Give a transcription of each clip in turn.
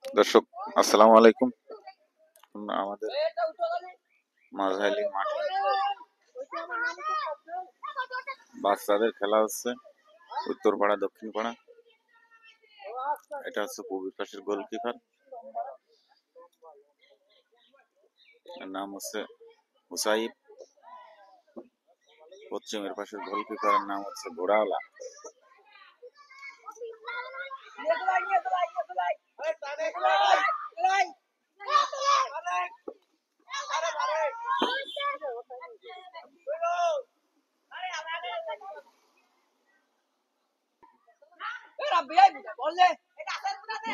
দর্শক আসসালামু আলাইকুম। আমাদের মাঝহালি মাঠে বাচ্চাদের খেলা হচ্ছে উত্তর পাড়া দক্ষিণ পাড়া। এটা হচ্ছে পূর্ব পাশের গোলকিপার, এর নাম হচ্ছে হুসাইব। পশ্চিমের পাশের গোলকিপারের নাম হচ্ছে ঘোড়াওয়ালা।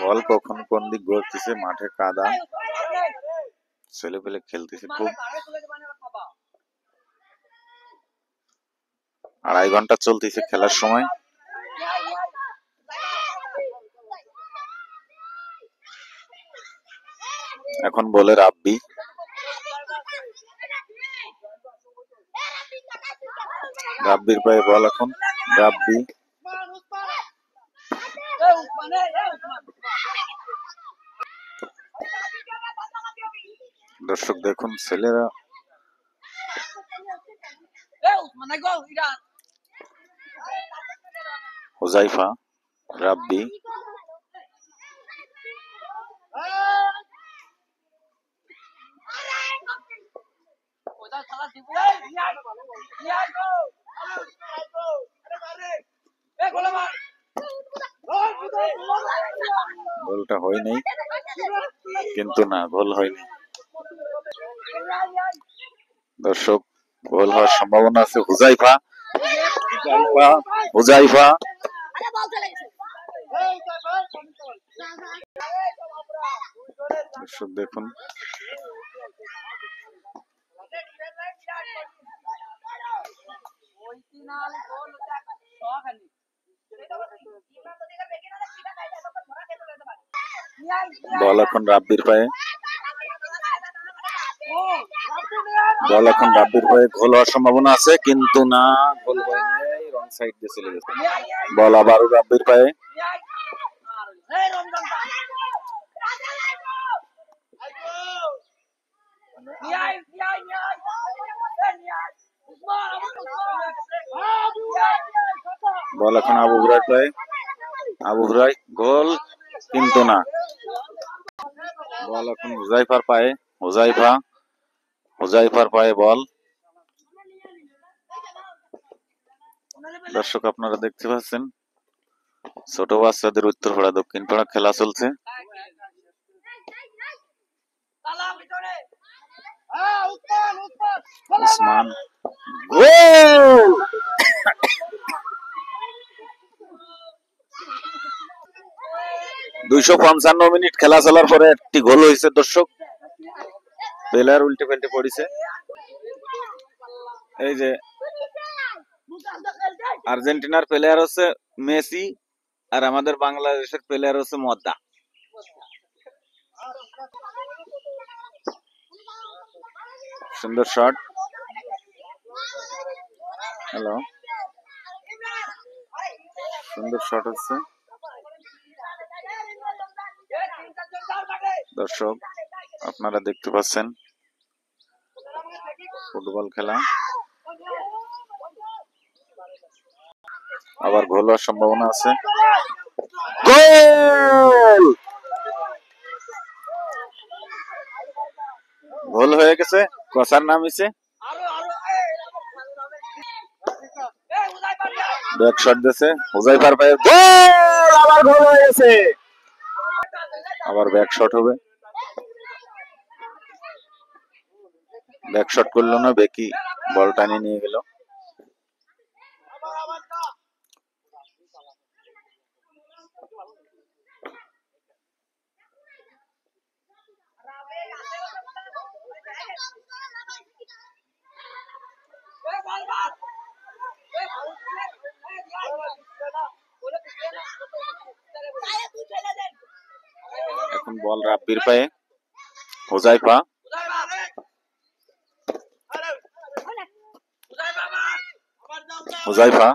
বল কখন কোন দিক ঘুরতেছে, মাঠে কাদা, ছেলে পেলে খেলতেছে খুব। 2.5 ঘন্টা চলতেছে খেলার সময়। এখন বলে রাব্বি, রাব্বির পায়ে বল। এখন রাব্বি, দর্শক দেখুন ছেলেরা হুজাইফা, রাব্বি, গোলটা হয় নাই, কিন্তু না গোল হয়নি। দর্শক গোল হওয়ার সম্ভাবনা আছে। হুজাইফা, হুজাইফা, হুজাইফা, দর্শক দেখুন বল এখন রাব্বির পায়ে, বল এখন রাব্বির পায়ে। গোল হওয়ার সম্ভাবনা আছে, কিন্তু না গোল হয় নাই, রং সাইড দিয়ে চলে গেছে। বল আবারও রাব্বির পায়ে, বল এখন আবু হুরাইর পায়ে, আবু হুরাই, গোল কিন্তু না। বল এখন হুজাইফার পায়ে, হুজাইফা, হুজাইফার পায়ে বল। দর্শক আপনারা দেখতে পাচ্ছেন ছোট বাচ্চাদের উত্তর পাড়া দক্ষিণ পাড়া খেলা চলছে। উসমান, গোল! 255 মিনিট খেলা চলার পরে একটি গোল হয়েছে। দর্শক প্লেয়ার উল্টে পাল্টে পড়েছে। এই যে আর্জেন্টিনার প্লেয়ার হচ্ছে মেসি, আর আমাদের বাংলাদেশের প্লেয়ার হচ্ছে মদ্দা। সুন্দর শট। হ্যালো, সুন্দর শট হচ্ছে। দর্শক আপনারা দেখতে পাচ্ছেন ফুটবল খেলা। আবার গোল হওয়ার সম্ভাবনা আছে। গোল! গোল হয়ে গেছে। কসার নাম হয়েছে, ব্যাক শট দিয়েছে হুজাইফার পায়ে, গোল! আবার গোল হয়ে গেছে। আবার ব্যাক শট হবে। ব্যাক শট করলো না, বেকি বল টানিয়ে নিয়ে গেল। এখন বল রাব্বির পায়ে, হুজাইফা, হুজাইফা,